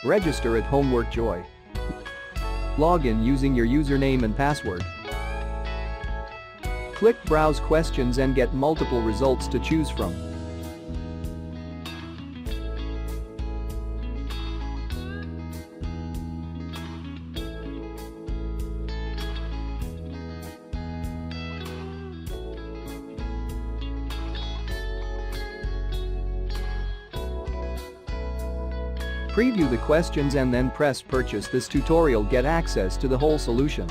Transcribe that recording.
Register at Homework Joy. Log in using your username and password. Click Browse Questions and get multiple results to choose from. Preview the questions and then press Purchase. This tutorial get access to the whole solution.